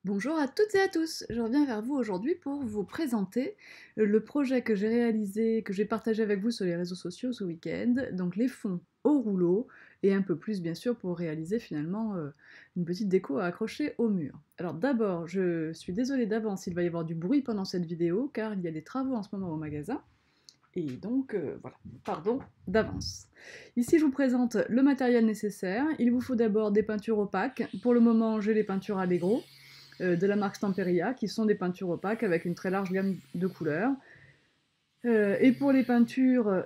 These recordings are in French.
Bonjour à toutes et à tous, je reviens vers vous aujourd'hui pour vous présenter le projet que j'ai réalisé, que j'ai partagé avec vous sur les réseaux sociaux ce week-end, donc les fonds au rouleau, et un peu plus bien sûr pour réaliser finalement une petite déco à accrocher au mur. Alors d'abord, je suis désolée d'avance, il va y avoir du bruit pendant cette vidéo, car il y a des travaux en ce moment au magasin, et donc voilà, pardon d'avance. Ici je vous présente le matériel nécessaire, il vous faut d'abord des peintures opaques, pour le moment j'ai les peintures Allegro, de la marque Stamperia, qui sont des peintures opaques avec une très large gamme de couleurs. Et pour les peintures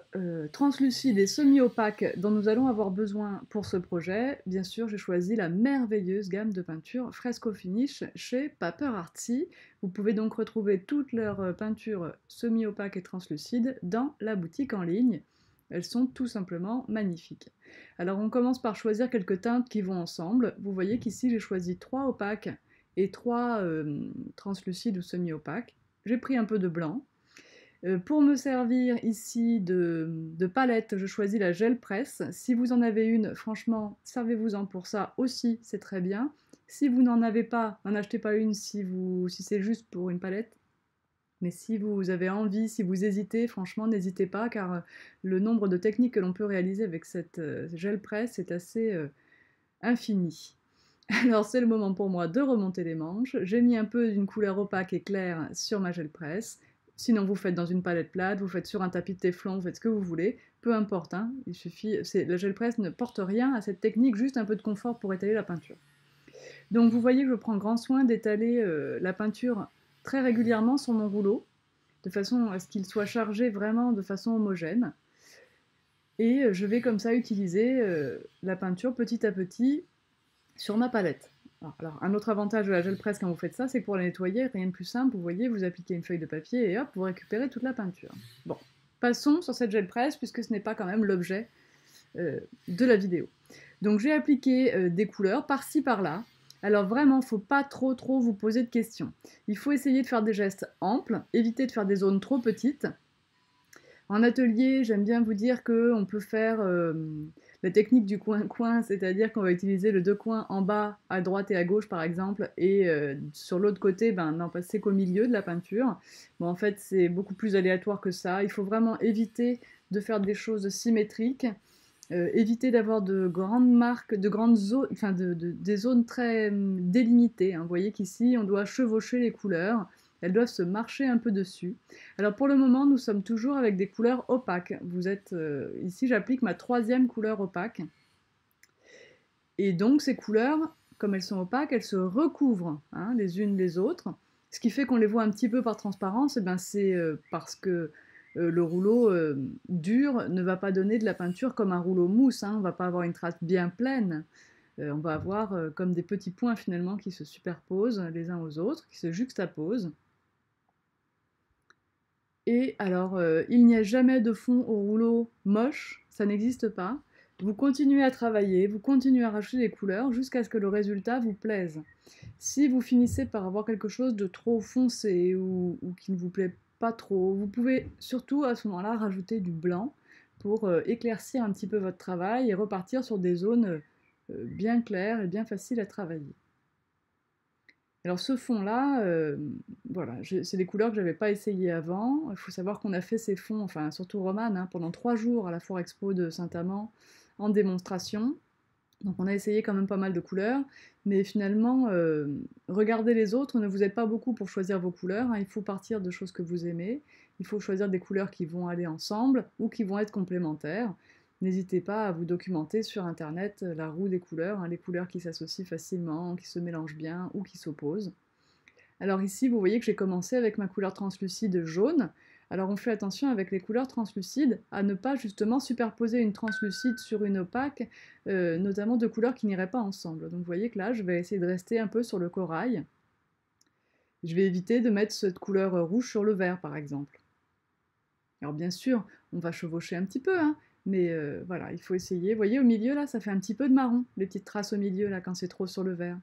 translucides et semi-opaques dont nous allons avoir besoin pour ce projet, bien sûr, j'ai choisi la merveilleuse gamme de peintures Fresco Finish chez Paper Artsy. Vous pouvez donc retrouver toutes leurs peintures semi-opaques et translucides dans la boutique en ligne. Elles sont tout simplement magnifiques. Alors on commence par choisir quelques teintes qui vont ensemble. Vous voyez qu'ici j'ai choisi 3 opaques et 3 translucides ou semi-opaques. J'ai pris un peu de blanc. Pour me servir ici de palette, je choisis la gel presse. Si vous en avez une, franchement, servez-vous-en pour ça aussi, c'est très bien. Si vous n'en avez pas, n'en achetez pas une si c'est juste pour une palette. Mais si vous avez envie, si vous hésitez, franchement, n'hésitez pas, car le nombre de techniques que l'on peut réaliser avec cette gel presse est assez infini. Alors c'est le moment pour moi de remonter les manches. J'ai mis un peu d'une couleur opaque et claire sur ma gel presse. Sinon vous faites dans une palette plate, vous faites sur un tapis de téflon, vous faites ce que vous voulez, peu importe, hein, il suffit, la gel presse ne porte rien à cette technique, juste un peu de confort pour étaler la peinture. Donc vous voyez que je prends grand soin d'étaler la peinture très régulièrement sur mon rouleau, de façon à ce qu'il soit chargé vraiment de façon homogène. Et je vais comme ça utiliser la peinture petit à petit sur ma palette. Alors, un autre avantage de la gel presse quand vous faites ça, c'est que pour la nettoyer, rien de plus simple, vous voyez, vous appliquez une feuille de papier et hop, vous récupérez toute la peinture. Bon, passons sur cette gel presse, puisque ce n'est pas quand même l'objet de la vidéo. Donc j'ai appliqué des couleurs par-ci par-là. Alors vraiment, il ne faut pas trop vous poser de questions. Il faut essayer de faire des gestes amples, éviter de faire des zones trop petites. En atelier, j'aime bien vous dire qu'on peut faire la technique du coin-coin, c'est-à-dire qu'on va utiliser le deux coins en bas, à droite et à gauche par exemple, et sur l'autre côté, n'en passer qu'au milieu de la peinture. Bon, en fait, c'est beaucoup plus aléatoire que ça. Il faut vraiment éviter de faire des choses symétriques, éviter d'avoir de grandes marques, de grandes zones, enfin des zones très délimitées, hein. Vous voyez qu'ici, on doit chevaucher les couleurs. Elles doivent se marcher un peu dessus. Alors pour le moment, nous sommes toujours avec des couleurs opaques. Ici, j'applique ma 3e couleur opaque. Et donc ces couleurs, comme elles sont opaques, elles se recouvrent, hein, les unes les autres. Ce qui fait qu'on les voit un petit peu par transparence, c'est parce que le rouleau dur ne va pas donner de la peinture comme un rouleau mousse, hein. On ne va pas avoir une trace bien pleine. On va avoir comme des petits points finalement qui se superposent les uns aux autres, qui se juxtaposent. Et alors, il n'y a jamais de fond au rouleau moche, ça n'existe pas. Vous continuez à travailler, vous continuez à rajouter des couleurs jusqu'à ce que le résultat vous plaise. Si vous finissez par avoir quelque chose de trop foncé ou qui ne vous plaît pas trop, vous pouvez surtout à ce moment-là rajouter du blanc pour éclaircir un petit peu votre travail et repartir sur des zones bien claires et bien faciles à travailler. Alors ce fond-là, voilà, c'est des couleurs que je n'avais pas essayées avant. Il faut savoir qu'on a fait ces fonds, enfin surtout Romane, hein, pendant 3 jours à la Foire Expo de Saint-Amand en démonstration. Donc on a essayé quand même pas mal de couleurs, mais finalement, regardez les autres, ne vous aide pas beaucoup pour choisir vos couleurs, hein. Il faut partir de choses que vous aimez, il faut choisir des couleurs qui vont aller ensemble ou qui vont être complémentaires. N'hésitez pas à vous documenter sur internet la roue des couleurs, hein, les couleurs qui s'associent facilement, qui se mélangent bien ou qui s'opposent. Alors ici, vous voyez que j'ai commencé avec ma couleur translucide jaune. Alors on fait attention avec les couleurs translucides à ne pas justement superposer une translucide sur une opaque, notamment de couleurs qui n'iraient pas ensemble. Donc vous voyez que là, je vais essayer de rester un peu sur le corail. Je vais éviter de mettre cette couleur rouge sur le vert, par exemple. Alors bien sûr, on va chevaucher un petit peu, hein, mais voilà, il faut essayer. Vous voyez, au milieu, là, ça fait un petit peu de marron, les petites traces au milieu, là, quand c'est trop sur le vert.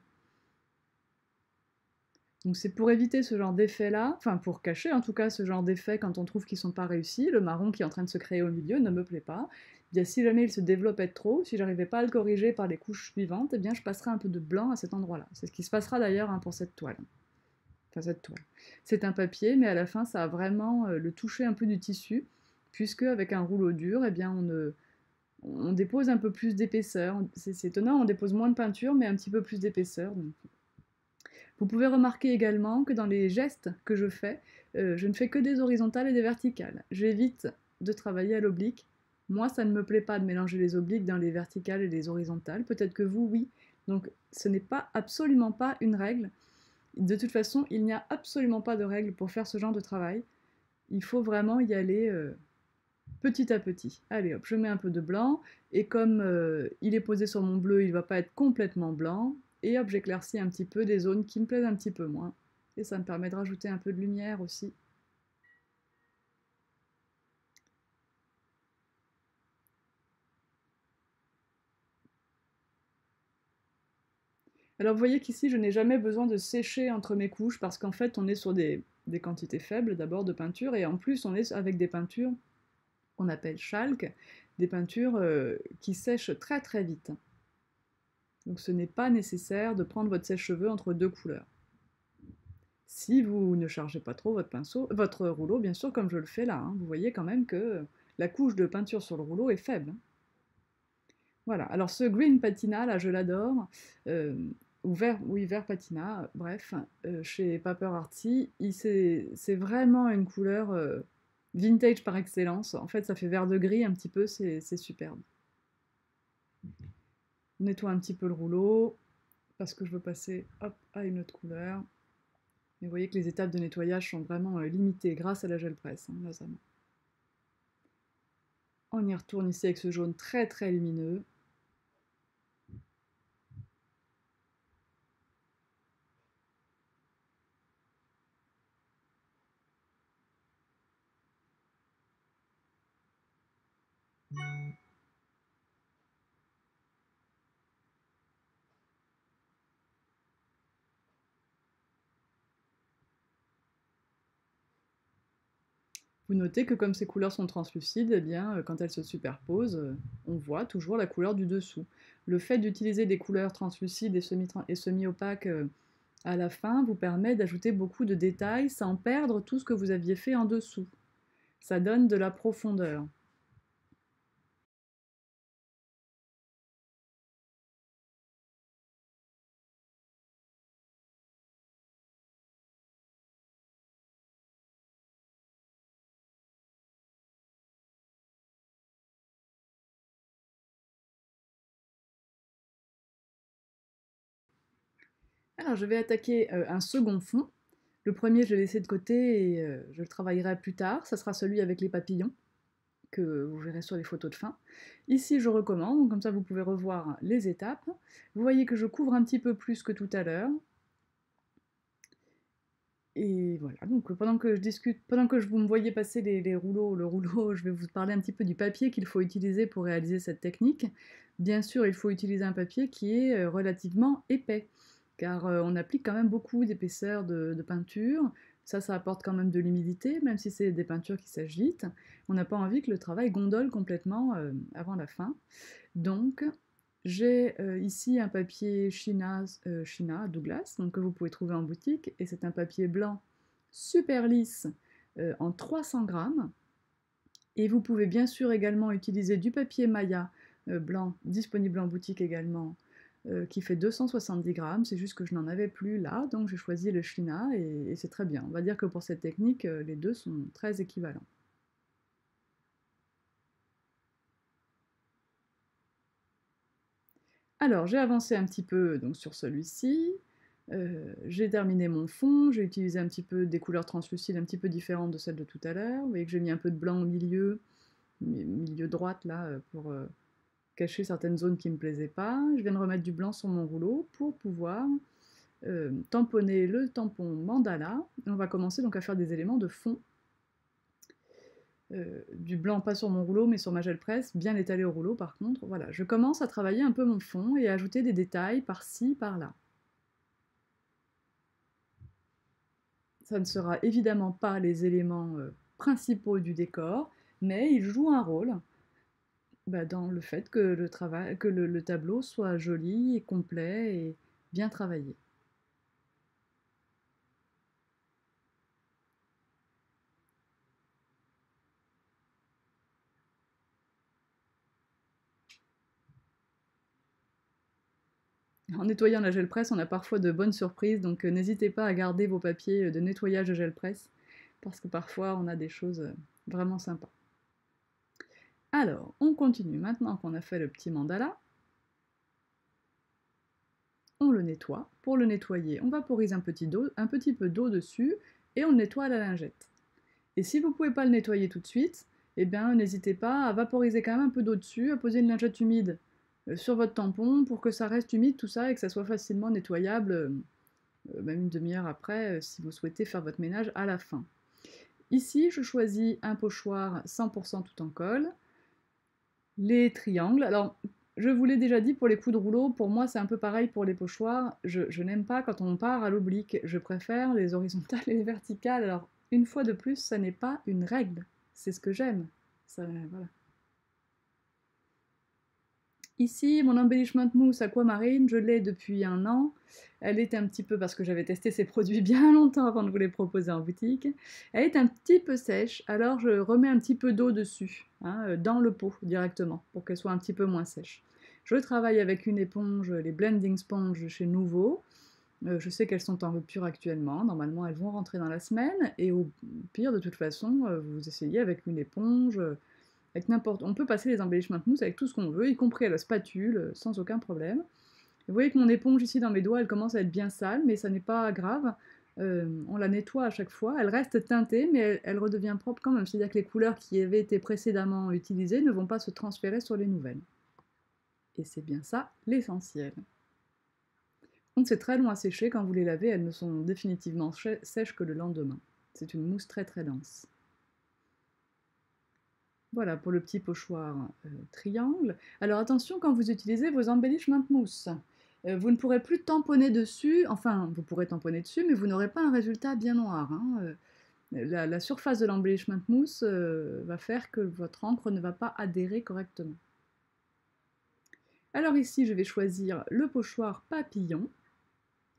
Donc c'est pour éviter ce genre d'effet-là, enfin pour cacher en tout cas ce genre d'effet quand on trouve qu'ils ne sont pas réussis. Le marron qui est en train de se créer au milieu ne me plaît pas. bien, si jamais il se développait trop, si j'arrivais pas à le corriger par les couches suivantes, eh bien, je passerai un peu de blanc à cet endroit-là. C'est ce qui se passera d'ailleurs hein, pour cette toile. Enfin, cette toile. C'est un papier, mais à la fin, ça a vraiment le toucher un peu du tissu, puisque avec un rouleau dur, eh bien, on dépose un peu plus d'épaisseur. C'est étonnant, on dépose moins de peinture, mais un petit peu plus d'épaisseur. Vous pouvez remarquer également que dans les gestes que je fais, je ne fais que des horizontales et des verticales. J'évite de travailler à l'oblique. Moi, ça ne me plaît pas de mélanger les obliques dans les verticales et les horizontales. Peut-être que vous, oui. Donc, ce n'est pas absolument pas une règle. De toute façon, il n'y a absolument pas de règle pour faire ce genre de travail. Il faut vraiment y aller petit à petit. Allez hop, je mets un peu de blanc, et comme il est posé sur mon bleu, il ne va pas être complètement blanc, et hop, j'éclaircis un petit peu des zones qui me plaisent un petit peu moins. Et ça me permet de rajouter un peu de lumière aussi. Alors vous voyez qu'ici, je n'ai jamais besoin de sécher entre mes couches, parce qu'en fait, on est sur des quantités faibles d'abord de peinture, et en plus, on est avec des peintures qu'on appelle chalk, des peintures qui sèchent très très vite. Donc ce n'est pas nécessaire de prendre votre sèche-cheveux entre deux couleurs. Si vous ne chargez pas trop votre pinceau, votre rouleau, bien sûr, comme je le fais là, hein, vous voyez quand même que la couche de peinture sur le rouleau est faible. Voilà, alors ce green patina, là, je l'adore, ou vert, oui, vert patina, bref, chez Paper Arty, c'est vraiment une couleur vintage par excellence. En fait, ça fait vert de gris un petit peu, c'est superbe. On nettoie un petit peu le rouleau, parce que je veux passer hop, à une autre couleur. Et vous voyez que les étapes de nettoyage sont vraiment limitées grâce à la gel presse, hein, notamment. On y retourne ici avec ce jaune très très lumineux. Vous notez que comme ces couleurs sont translucides, eh bien, quand elles se superposent, on voit toujours la couleur du dessous. Le fait d'utiliser des couleurs translucides et semi-opaques à la fin vous permet d'ajouter beaucoup de détails sans perdre tout ce que vous aviez fait en dessous. Ça donne de la profondeur. Alors je vais attaquer un second fond. Le premier, je l'ai laissé de côté et je le travaillerai plus tard. Ça sera celui avec les papillons, que vous verrez sur les photos de fin. Ici, je recommande, comme ça vous pouvez revoir les étapes. Vous voyez que je couvre un petit peu plus que tout à l'heure. Et voilà, donc pendant que je discute, pendant que vous me voyez passer les rouleaux, le rouleau, je vais vous parler un petit peu du papier qu'il faut utiliser pour réaliser cette technique. Bien sûr, il faut utiliser un papier qui est relativement épais, car on applique quand même beaucoup d'épaisseur de peinture. Ça apporte quand même de l'humidité, même si c'est des peintures qui sèchent vite. On n'a pas envie que le travail gondole complètement avant la fin. Donc, j'ai ici un papier China Douglas, donc, que vous pouvez trouver en boutique, et c'est un papier blanc super lisse en 300 grammes. Et vous pouvez bien sûr également utiliser du papier Maya blanc, disponible en boutique également, qui fait 270 grammes. C'est juste que je n'en avais plus là, donc j'ai choisi le China et c'est très bien. On va dire que pour cette technique, les deux sont très équivalents. Alors, j'ai avancé un petit peu donc, sur celui-ci. J'ai terminé mon fond, j'ai utilisé un petit peu des couleurs translucides un petit peu différentes de celles de tout à l'heure. Vous voyez que j'ai mis un peu de blanc au milieu, milieu droite là, pour cacher certaines zones qui ne me plaisaient pas. Je viens de remettre du blanc sur mon rouleau pour pouvoir tamponner le tampon mandala. Et on va commencer donc à faire des éléments de fond. Du blanc pas sur mon rouleau mais sur ma gel presse, bien étalé au rouleau par contre. Voilà, je commence à travailler un peu mon fond et à ajouter des détails par-ci, par-là. Ça ne sera évidemment pas les éléments principaux du décor, mais ils jouent un rôle. Bah, dans le fait que le tableau soit joli et complet et bien travaillé. En nettoyant la gel presse, on a parfois de bonnes surprises, donc n'hésitez pas à garder vos papiers de nettoyage de gel presse, parce que parfois on a des choses vraiment sympas. Alors, on continue maintenant qu'on a fait le petit mandala. On le nettoie. Pour le nettoyer, on vaporise un petit peu d'eau dessus et on le nettoie à la lingette. Et si vous ne pouvez pas le nettoyer tout de suite, eh bien n'hésitez pas à vaporiser quand même un peu d'eau dessus, à poser une lingette humide sur votre tampon pour que ça reste humide tout ça et que ça soit facilement nettoyable, même une demi-heure après, si vous souhaitez faire votre ménage à la fin. Ici, je choisis un pochoir 100% tout en colle. Les triangles, alors je vous l'ai déjà dit pour les coups de rouleau, pour moi c'est un peu pareil pour les pochoirs, je n'aime pas quand on part à l'oblique, je préfère les horizontales et les verticales, alors une fois de plus, ça n'est pas une règle, c'est ce que j'aime. Voilà. Ici, mon embellishment mousse aquamarine, je l'ai depuis un an. Elle est un petit peu, parce que j'avais testé ces produits bien longtemps avant de vous les proposer en boutique, elle est un petit peu sèche, alors je remets un petit peu d'eau dessus, hein, dans le pot directement, pour qu'elle soit un petit peu moins sèche. Je travaille avec une éponge, les Blending Sponge chez Nouveau. Je sais qu'elles sont en rupture actuellement, normalement elles vont rentrer dans la semaine, et au pire, de toute façon, vous essayez avec une éponge, avec n'importe. On peut passer les embellissements de mousse avec tout ce qu'on veut, y compris à la spatule, sans aucun problème. Vous voyez que mon éponge ici dans mes doigts, elle commence à être bien sale, mais ça n'est pas grave. On la nettoie à chaque fois. Elle reste teintée, mais elle redevient propre quand même. C'est-à-dire que les couleurs qui avaient été précédemment utilisées ne vont pas se transférer sur les nouvelles. Et c'est bien ça l'essentiel. Donc c'est très long à sécher. Quand vous les lavez, elles ne sont définitivement sèches que le lendemain. C'est une mousse très très dense. Voilà pour le petit pochoir triangle. Alors attention quand vous utilisez vos embellishment mousse. Vous ne pourrez plus tamponner dessus, enfin vous pourrez tamponner dessus, mais vous n'aurez pas un résultat bien noir. Hein. La surface de l'embellishment mousse va faire que votre encre ne va pas adhérer correctement. Alors ici je vais choisir le pochoir papillon,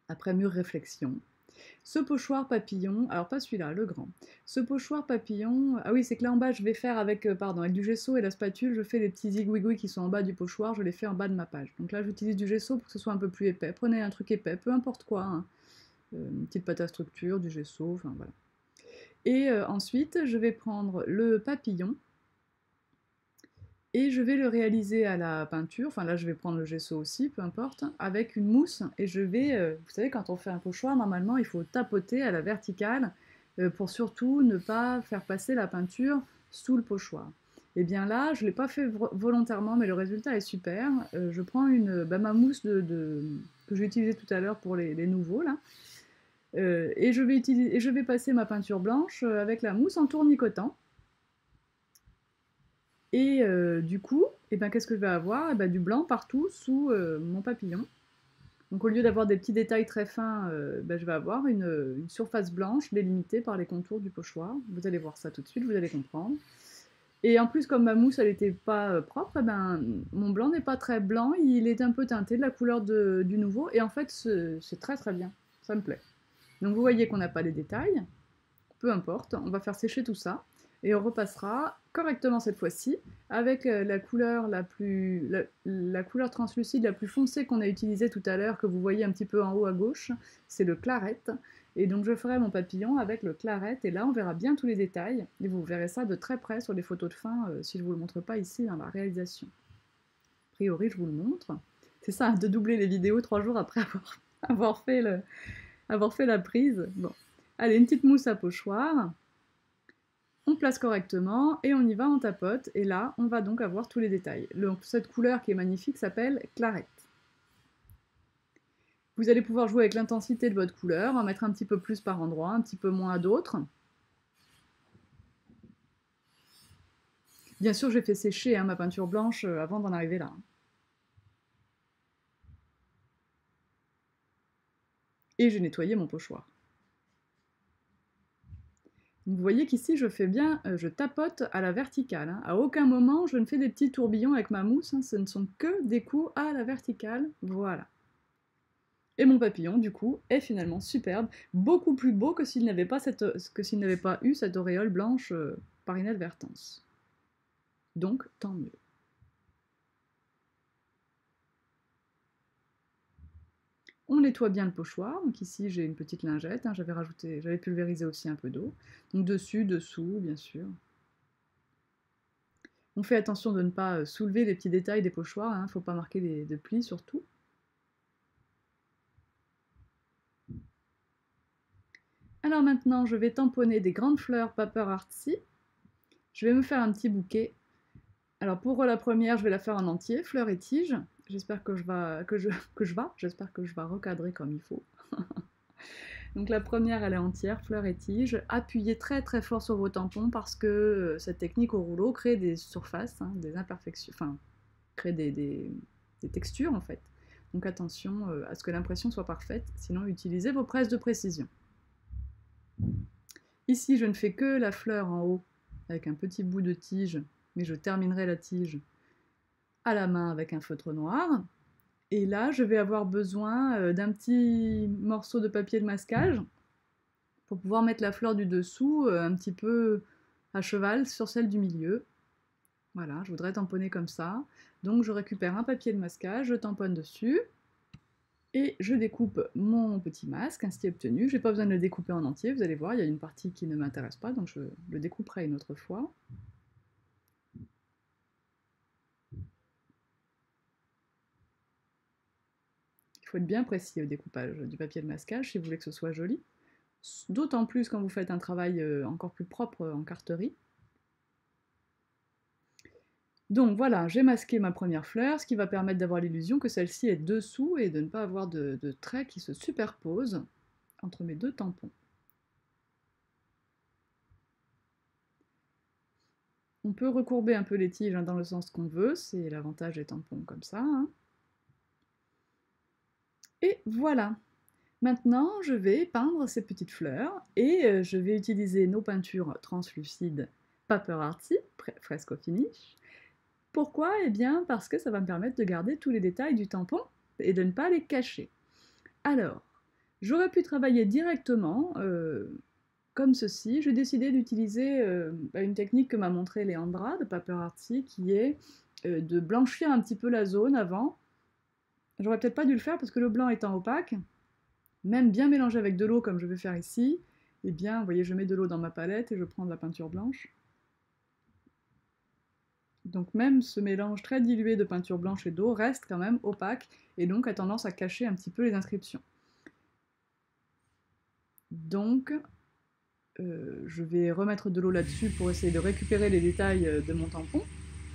après mûre réflexion. Ce pochoir papillon, alors pas celui-là, le grand. Ce pochoir papillon, ah oui, c'est que là en bas, je vais faire avec, avec du gesso et la spatule, je fais les petits zigouigouis qui sont en bas du pochoir, je les fais en bas de ma page. Donc là, j'utilise du gesso pour que ce soit un peu plus épais. Prenez un truc épais, peu importe quoi, hein. Une petite pâte à structure, du gesso, enfin voilà. Et ensuite, je vais prendre le papillon et je vais le réaliser à la peinture, enfin là je vais prendre le gesso aussi, peu importe, avec une mousse, et je vais, vous savez quand on fait un pochoir, normalement il faut tapoter à la verticale pour surtout ne pas faire passer la peinture sous le pochoir. Et bien là, je ne l'ai pas fait volontairement, mais le résultat est super. Je prends ma mousse que j'ai utilisée tout à l'heure pour les nouveaux, là, et je vais passer ma peinture blanche avec la mousse en tournicotant. Et du coup, eh ben, qu'est-ce que je vais avoir? Eh ben, du blanc partout sous mon papillon. Donc au lieu d'avoir des petits détails très fins, ben, je vais avoir une surface blanche délimitée par les contours du pochoir. Vous allez voir ça tout de suite, vous allez comprendre. Et en plus, comme ma mousse, elle n'était pas propre, eh ben, mon blanc n'est pas très blanc, il est un peu teinté de la couleur du nouveau. Et en fait, c'est très très bien, ça me plaît. Donc vous voyez qu'on n'a pas les détails, peu importe, on va faire sécher tout ça et on repassera correctement cette fois-ci avec la couleur la couleur translucide la plus foncée qu'on a utilisée tout à l'heure, que vous voyez un petit peu en haut à gauche, c'est le clarette. Et donc je ferai mon papillon avec le clarette, et là on verra bien tous les détails, et vous verrez ça de très près sur les photos de fin, si je ne vous le montre pas ici dans la réalisation. A priori je vous le montre. C'est ça, de doubler les vidéos 3 jours après avoir fait la prise. Bon. Allez, une petite mousse à pochoir. On place correctement et on y va, on tapote. Et là, on va donc avoir tous les détails. Donc, cette couleur qui est magnifique s'appelle clarette. Vous allez pouvoir jouer avec l'intensité de votre couleur, en mettre un petit peu plus par endroit, un petit peu moins à d'autres. Bien sûr, j'ai fait sécher ma peinture blanche avant d'en arriver là. Et j'ai nettoyé mon pochoir. Vous voyez qu'ici, je fais bien, je tapote à la verticale, hein. À aucun moment, je ne fais des petits tourbillons avec ma mousse, hein, ce ne sont que des coups à la verticale, voilà. Et mon papillon, du coup, est finalement superbe, beaucoup plus beau que s'il n'avait pas, eu cette auréole blanche par inadvertance. Donc, tant mieux. On nettoie bien le pochoir, donc ici j'ai une petite lingette, hein, j'avais pulvérisé aussi un peu d'eau. Donc dessus, dessous, bien sûr. On fait attention de ne pas soulever les petits détails des pochoirs, il ne faut pas marquer de plis surtout. Alors maintenant, je vais tamponner des grandes fleurs Paper Artsy. Je vais me faire un petit bouquet. Alors pour la première, je vais la faire en entier, fleurs et tiges. J'espère que je vais recadrer comme il faut. Donc la première, elle est entière, fleurs et tiges. Appuyez très très fort sur vos tampons parce que cette technique au rouleau crée des surfaces, hein, des imperfections, enfin, crée des textures en fait. Donc attention à ce que l'impression soit parfaite, sinon utilisez vos presses de précision. Ici, je ne fais que la fleur en haut avec un petit bout de tige, mais je terminerai la tige à la main avec un feutre noir. Et là, je vais avoir besoin d'un petit morceau de papier de masquage pour pouvoir mettre la fleur du dessous un petit peu à cheval sur celle du milieu. Voilà, je voudrais tamponner comme ça. Donc je récupère un papier de masquage, je tamponne dessus, et je découpe mon petit masque, ainsi obtenu. Je n'ai pas besoin de le découper en entier, vous allez voir, il y a une partie qui ne m'intéresse pas, donc je le découperai une autre fois. Il faut être bien précis au découpage du papier de masquage si vous voulez que ce soit joli. D'autant plus quand vous faites un travail encore plus propre en carterie. Donc voilà, j'ai masqué ma première fleur, ce qui va permettre d'avoir l'illusion que celle-ci est dessous et de ne pas avoir de traits qui se superposent entre mes deux tampons. On peut recourber un peu les tiges dans le sens qu'on veut, c'est l'avantage des tampons comme ça. Hein. Et voilà. Maintenant, je vais peindre ces petites fleurs et je vais utiliser nos peintures translucides Paper Artsy, Fresco Finish. Pourquoi? Eh bien parce que ça va me permettre de garder tous les détails du tampon et de ne pas les cacher. Alors, j'aurais pu travailler directement comme ceci. J'ai décidé d'utiliser une technique que m'a montrée Leandra de Paper Artsy qui est de blanchir un petit peu la zone avant. J'aurais peut-être pas dû le faire parce que le blanc étant opaque, même bien mélangé avec de l'eau comme je vais faire ici, eh bien, vous voyez, je mets de l'eau dans ma palette et je prends de la peinture blanche. Donc même ce mélange très dilué de peinture blanche et d'eau reste quand même opaque et donc a tendance à cacher un petit peu les inscriptions. Donc je vais remettre de l'eau là-dessus pour essayer de récupérer les détails de mon tampon.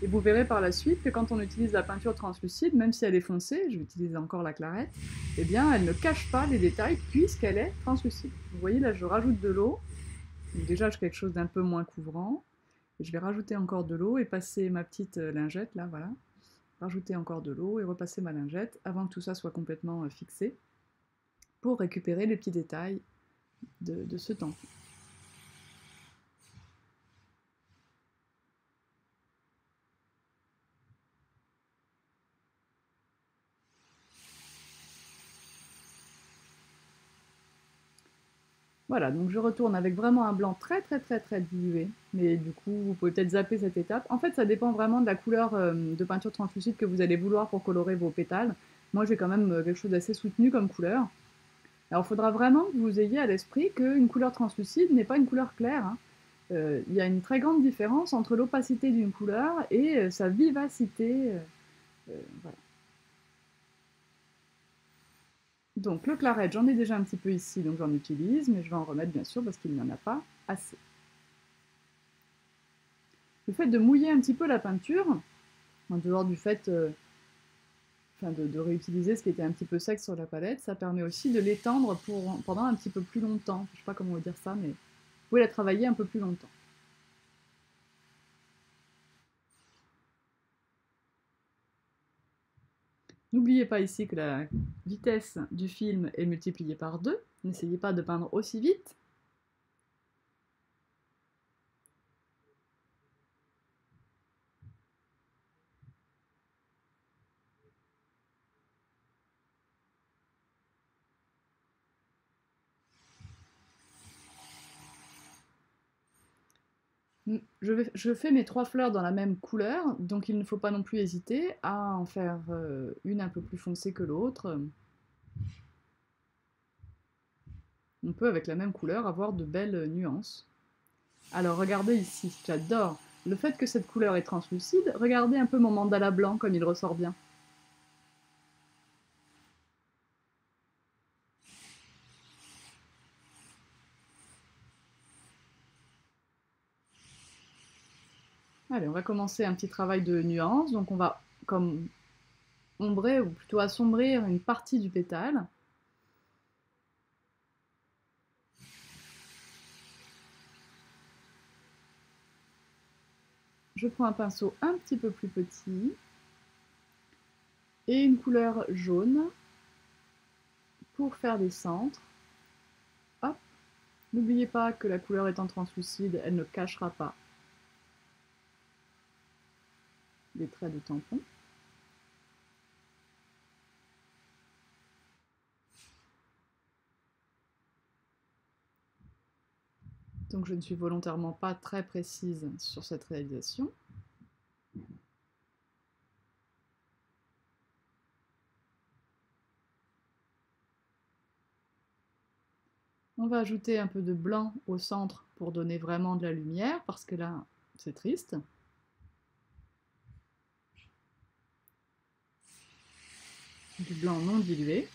Et vous verrez par la suite que quand on utilise la peinture translucide, même si elle est foncée, je vais utiliser encore la clarette, eh bien elle ne cache pas les détails puisqu'elle est translucide. Vous voyez là je rajoute de l'eau, déjà j'ai quelque chose d'un peu moins couvrant, et je vais rajouter encore de l'eau et passer ma petite lingette là, voilà. Rajouter encore de l'eau et repasser ma lingette avant que tout ça soit complètement fixé pour récupérer les petits détails de ce tampon. Voilà, donc je retourne avec vraiment un blanc très très très très dilué, mais du coup vous pouvez peut-être zapper cette étape. En fait ça dépend vraiment de la couleur de peinture translucide que vous allez vouloir pour colorer vos pétales. Moi j'ai quand même quelque chose d'assez soutenu comme couleur. Alors il faudra vraiment que vous ayez à l'esprit qu'une couleur translucide n'est pas une couleur claire. Hein. Il y a une très grande différence entre l'opacité d'une couleur et sa vivacité. Voilà. Donc le claret, j'en ai déjà un petit peu ici, donc j'en utilise, mais je vais en remettre bien sûr parce qu'il n'y en a pas assez. Le fait de mouiller un petit peu la peinture, en dehors du fait de réutiliser ce qui était un petit peu sec sur la palette, ça permet aussi de l'étendre pendant un petit peu plus longtemps. Je ne sais pas comment vous dire ça, mais vous pouvez la travailler un peu plus longtemps. N'oubliez pas ici que la vitesse du film est multipliée par 2. N'essayez pas de peindre aussi vite. Je fais mes 3 fleurs dans la même couleur, donc il ne faut pas non plus hésiter à en faire une un peu plus foncée que l'autre. On peut, avec la même couleur, avoir de belles nuances. Alors regardez ici, j'adore le fait que cette couleur est translucide. Regardez un peu mon mandala blanc comme il ressort bien. Allez, on va commencer un petit travail de nuance. Donc on va comme ombrer, ou plutôt assombrir une partie du pétale. Je prends un pinceau un petit peu plus petit et une couleur jaune pour faire des centres. Hop. N'oubliez pas que la couleur étant translucide, elle ne cachera pas les traits de tampon. Donc je ne suis volontairement pas très précise sur cette réalisation. On va ajouter un peu de blanc au centre pour donner vraiment de la lumière, parce que là, c'est triste. Du blanc non dilué.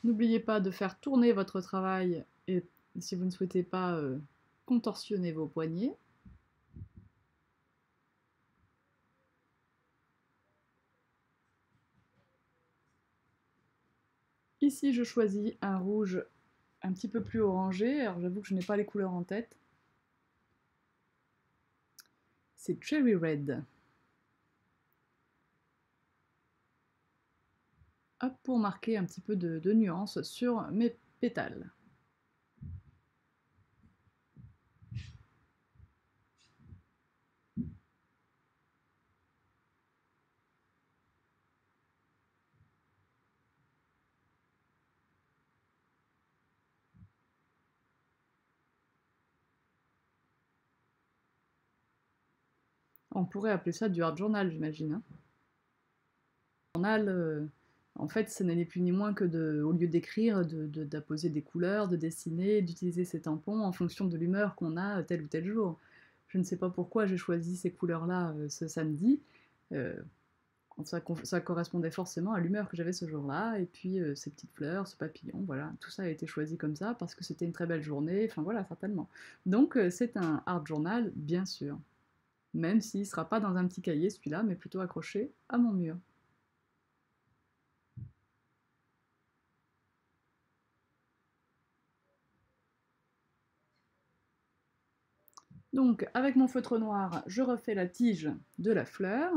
N'oubliez pas de faire tourner votre travail, et si vous ne souhaitez pas contorsionner vos poignets. Ici, je choisis un rouge un petit peu plus orangé. Alors j'avoue que je n'ai pas les couleurs en tête. C'est Cherry Red. Hop, pour marquer un petit peu de nuance sur mes pétales. On pourrait appeler ça du art journal, j'imagine. Hein. Journal, en fait, ce n'est ni plus ni moins que, au lieu d'écrire, d'apposer des couleurs, de dessiner, d'utiliser ses tampons en fonction de l'humeur qu'on a tel ou tel jour. Je ne sais pas pourquoi j'ai choisi ces couleurs-là ce samedi. Euh, ça correspondait forcément à l'humeur que j'avais ce jour-là, et puis ces petites fleurs, ce papillon, voilà, tout ça a été choisi comme ça parce que c'était une très belle journée, enfin voilà, certainement. Donc c'est un art journal, bien sûr, même s'il ne sera pas dans un petit cahier celui-là, mais plutôt accroché à mon mur. Donc avec mon feutre noir, je refais la tige de la fleur,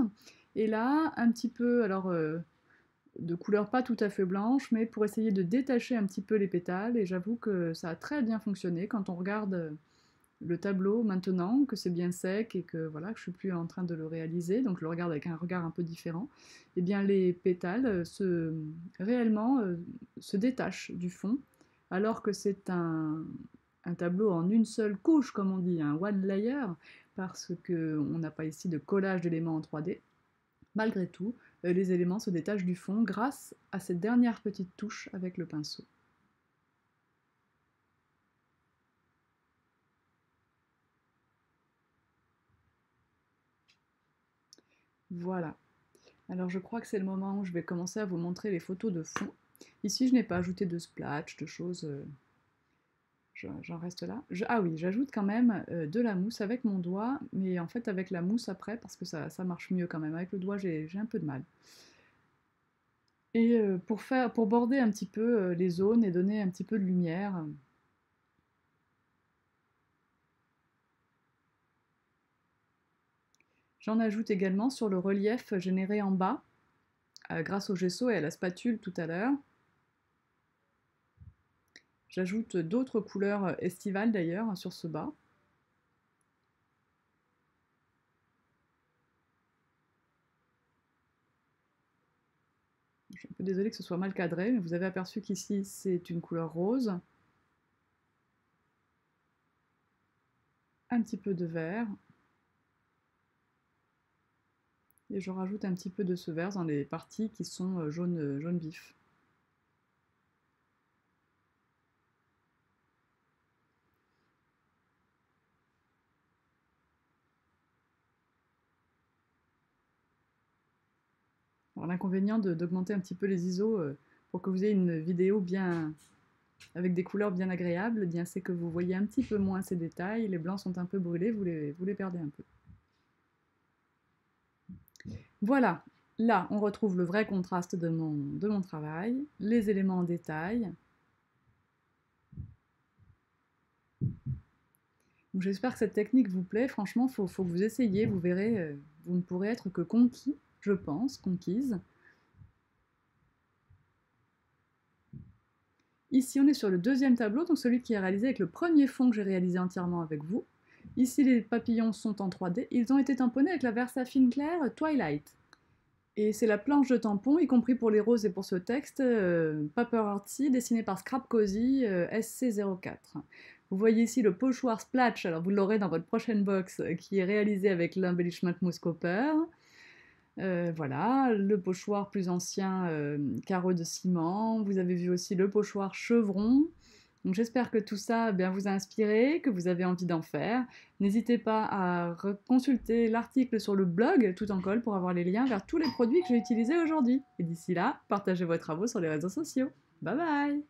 et là, un petit peu, alors de couleur pas tout à fait blanche, mais pour essayer de détacher un petit peu les pétales, et j'avoue que ça a très bien fonctionné quand on regarde le tableau maintenant, que c'est bien sec et que voilà, que je suis plus en train de le réaliser, donc je le regarde avec un regard un peu différent, et bien les pétales réellement se détachent du fond, alors que c'est un tableau en une seule couche, comme on dit, un one layer, parce qu'on n'a pas ici de collage d'éléments en 3D. Malgré tout, les éléments se détachent du fond grâce à cette dernière petite touche avec le pinceau. Voilà. Alors je crois que c'est le moment où je vais commencer à vous montrer les photos de fond. Ici, je n'ai pas ajouté de splash, de choses, j'en reste là. Ah oui, j'ajoute quand même de la mousse avec mon doigt, mais en fait avec la mousse après, parce que ça marche mieux quand même. Avec le doigt, j'ai un peu de mal. Et pour border un petit peu les zones et donner un petit peu de lumière, j'en ajoute également sur le relief généré en bas, grâce au gesso et à la spatule tout à l'heure. J'ajoute d'autres couleurs estivales d'ailleurs sur ce bas. Je suis un peu désolée que ce soit mal cadré, mais vous avez aperçu qu'ici c'est une couleur rose. Un petit peu de vert. Et je rajoute un petit peu de ce vert dans les parties qui sont jaune vif. L'inconvénient d'augmenter un petit peu les ISO pour que vous ayez une vidéo bien avec des couleurs bien agréables, eh bien c'est que vous voyez un petit peu moins ces détails, les blancs sont un peu brûlés, vous les perdez un peu. Voilà, là on retrouve le vrai contraste de mon travail, les éléments en détail. J'espère que cette technique vous plaît, franchement faut que vous essayiez, vous verrez, vous ne pourrez être que conquis, je pense, conquise. Ici, on est sur le deuxième tableau, donc celui qui est réalisé avec le premier fond que j'ai réalisé entièrement avec vous. Ici, les papillons sont en 3D. Ils ont été tamponnés avec la Versafine Clair Twilight. Et c'est la planche de tampon, y compris pour les roses et pour ce texte, Paper Artsy, dessiné par Scrap Cozy SC04. Vous voyez ici le pochoir Splatch, alors vous l'aurez dans votre prochaine box, qui est réalisé avec l'embellishment mousse copper. Voilà, le pochoir plus ancien, carreau de ciment. Vous avez vu aussi le pochoir chevron. Donc j'espère que tout ça vous a inspiré, que vous avez envie d'en faire. N'hésitez pas à consulter l'article sur le blog Tout en colle pour avoir les liens vers tous les produits que j'ai utilisés aujourd'hui. Et d'ici là, partagez vos travaux sur les réseaux sociaux. Bye bye!